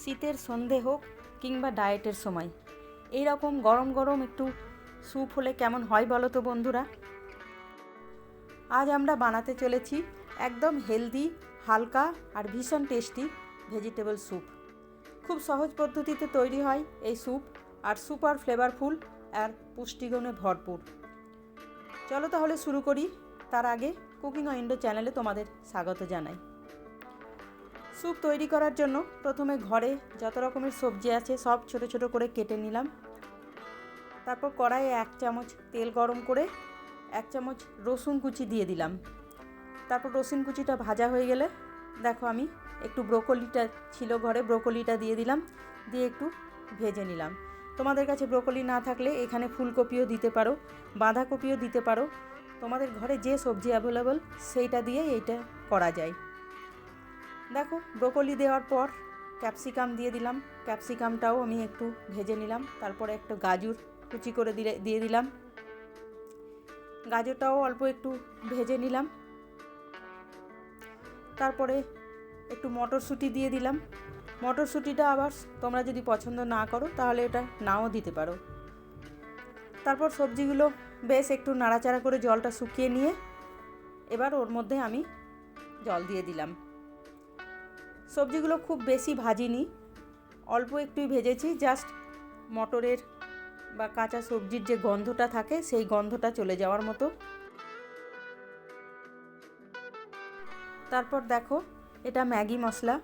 শীতের সন্ধে হোক কিংবা ডায়েটের সময় এই রকম গরম গরম একটু স্যুপ হলে কেমন হয় বলো তো বন্ধুরা। আজ আমরা বানাতে চলেছি একদম হেলদি, হালকা আর ভীষণ টেস্টি ভেজিটেবল স্যুপ। খুব সহজ পদ্ধতিতে তৈরি হয় এই স্যুপ, আর সুপার ফ্লেভারফুল আর পুষ্টিগুণে ভরপুর। চলো তাহলে শুরু করি। তার আগে কুকিং উইন্ডো চ্যানেলে তোমাদের স্বাগত জানাই। স্যুপ তৈরি করার জন্য প্রথমে ঘরে যত রকমের সবজি আছে সব ছোট ছোট করে কেটে নিলাম। তারপর কড়াইয়ে 1 চামচ তেল গরম করে 1 চামচ রসুন কুচি দিয়ে দিলাম। তারপর রসুন কুচিটা ভাজা হয়ে গেলে দেখো আমি একটু ব্রোকলিটা ছিল ঘরে, ব্রোকলিটা দিয়ে দিলাম, দিয়ে একটু ভেজে নিলাম। তোমাদের কাছে ব্রোকলি না থাকলে এখানে ফুলকপিও দিতে পারো, বাঁধাকপিও দিতে পারো। তোমাদের ঘরে যে সবজি অ্যাভেলেবল সেইটা দিয়ে এইটা করা যায়। দেখো ব্রোকলি দেওয়ার পর ক্যাপসিকাম দিয়ে দিলাম, ক্যাপসিকামটাও আমি একটু ভেজে নিলাম। তারপরে একটা গাজর কুচি করে দিয়ে দিলাম, গাজরটাও অল্প একটু ভেজে নিলাম। তারপরে একটু মটরশুঁটি দিয়ে দিলাম। মটরশুঁটিটা আবার তোমরা যদি পছন্দ না করো তাহলে এটা নাও দিতে পারো। তারপর সবজিগুলো বেশ একটু নাড়াচাড়া করে জলটা শুকিয়ে নিয়ে এবার ওর মধ্যে আমি জল দিয়ে দিলাম। সবজিগুলো খুব বেশি ভাজিনি, অল্প একটুই ভেজেছি, জাস্ট মটরের বা কাঁচা সবজির যে গন্ধটা থাকে সেই গন্ধটা চলে যাওয়ার মতো। তারপর দেখো এটা ম্যাগি মশলা।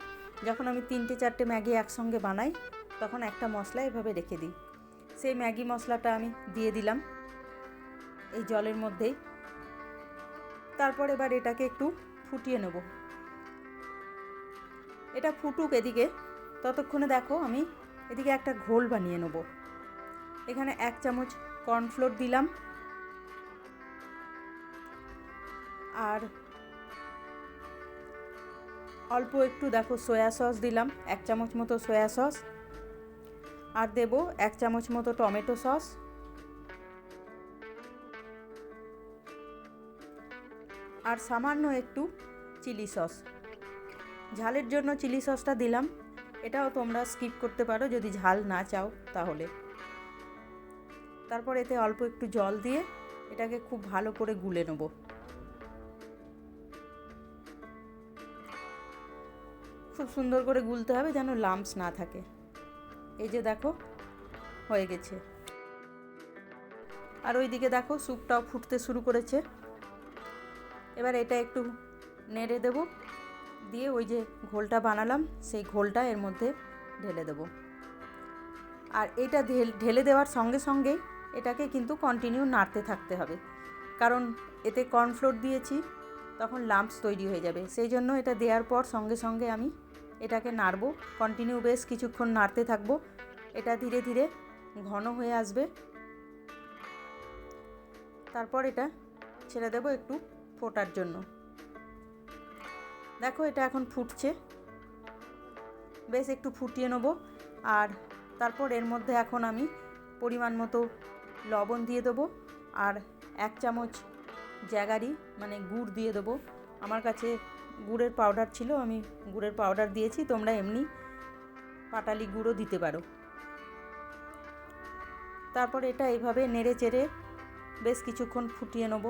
যখন আমি 3-4টে ম্যাগি একসঙ্গে বানাই তখন একটা মশলা এভাবে রেখে দিই, সেই ম্যাগি মশলাটা আমি দিয়ে দিলাম এই জলের মধ্যেই। তারপর এবার এটাকে একটু ফুটিয়ে নেব। এটা ফুটুক এদিকে, ততক্ষণে দেখো আমি এদিকে একটা ঘোল বানিয়ে নেব। এখানে 1 চামচ কর্নফ্লোর দিলাম, আর অল্প একটু দেখো সয়া সস দিলাম, 1 চামচ মতো সয়া সস, আর দেব 1 চামচ মতো টমেটো সস, আর সামান্য একটু চিলি সস। ঝালের জন্য চিলি সসটা দিলাম, এটাও তোমরা স্কিপ করতে পারো যদি ঝাল না চাও তাহলে। তারপর এতে অল্প একটু জল দিয়ে এটাকে খুব ভালো করে গুলে নেব। খুব সুন্দর করে গুলতে হবে যেন লাম্পস না থাকে। এই যে দেখো হয়ে গেছে। আর ওইদিকে দেখো স্যুপটাও ফুটতে শুরু করেছে। এবার এটা একটু নেড়ে দেব, দিয়ে ওই যে ঘোলটা বানালাম সেই ঘোলটা এর মধ্যে ঢেলে দেব। আর এটা ঢেলে দেওয়ার সঙ্গে সঙ্গেই এটাকে কিন্তু কন্টিনিউ নাড়তে থাকতে হবে, কারণ এতে কর্নফ্লোর দিয়েছি, তখন লাম্পস তৈরি হয়ে যাবে। সেই জন্য এটা দেওয়ার পর সঙ্গে সঙ্গে আমি এটাকে নাড়ব, কন্টিনিউ বেশ কিছুক্ষণ নাড়তে থাকবো। এটা ধীরে ধীরে ঘন হয়ে আসবে। তারপর এটা ছেড়ে দেব একটু ফোটার জন্য। দেখো এটা এখন ফুটছে, বেশ একটু ফুটিয়ে নেব। আর তারপর এর মধ্যে এখন আমি পরিমাণ মতো লবণ দিয়ে দেবো, আর 1 চামচ জ্যাগারি মানে গুড় দিয়ে দেবো। আমার কাছে গুড়ের পাউডার ছিল, আমি গুড়ের পাউডার দিয়েছি, তোমরা এমনি পাটালি গুঁড়ো দিতে পারো। তারপর এটা এইভাবে নেড়ে চেড়ে বেশ কিছুক্ষণ ফুটিয়ে নেব।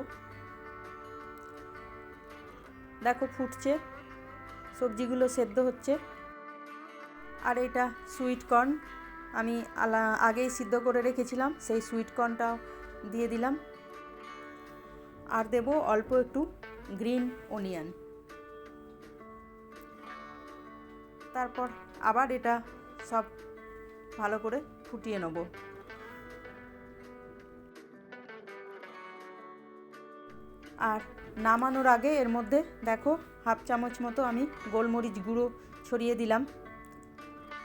দেখো ফুটছে, সবজিগুলো সেদ্ধ হচ্ছে। আর এটা সুইট কর্ন আমি আগেই সিদ্ধ করে রেখেছিলাম, সেই সুইট কর্নটাও দিয়ে দিলাম, আর দেব অল্প একটু গ্রিন অনিয়ন। তারপর আবার এটা সব ভালো করে ফুটিয়ে নেব। আর নামানোর আগে এর মধ্যে দেখো 1/2 চামচ মতো আমি গোলমরিচ গুঁড়ো ছড়িয়ে দিলাম।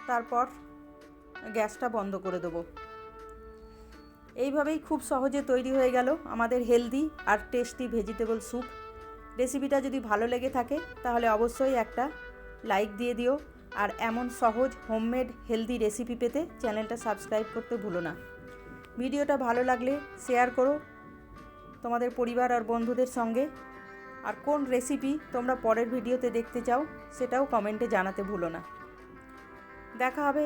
তারপর গ্যাসটা বন্ধ করে দেবো। এইভাবেই খুব সহজে তৈরি হয়ে গেল আমাদের হেলদি আর টেস্টি ভেজিটেবল স্যুপ। রেসিপিটা যদি ভালো লেগে থাকে তাহলে অবশ্যই একটা লাইক দিয়ে দিও, আর এমন সহজ হোমমেড হেলদি রেসিপি পেতে চ্যানেলটা সাবস্ক্রাইব করতে ভুলো না। ভিডিওটা ভালো লাগলে শেয়ার করো তোমাদের পরিবার আর বন্ধুদের সঙ্গে। আর কোন রেসিপি তোমরা পরের ভিডিওতে দেখতে চাও সেটাও কমেন্টে জানাতে ভুলো না। দেখা হবে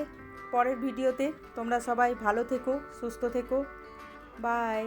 পরের ভিডিওতে। তোমরা সবাই ভালো থেকো, সুস্থ থেকো। বাই।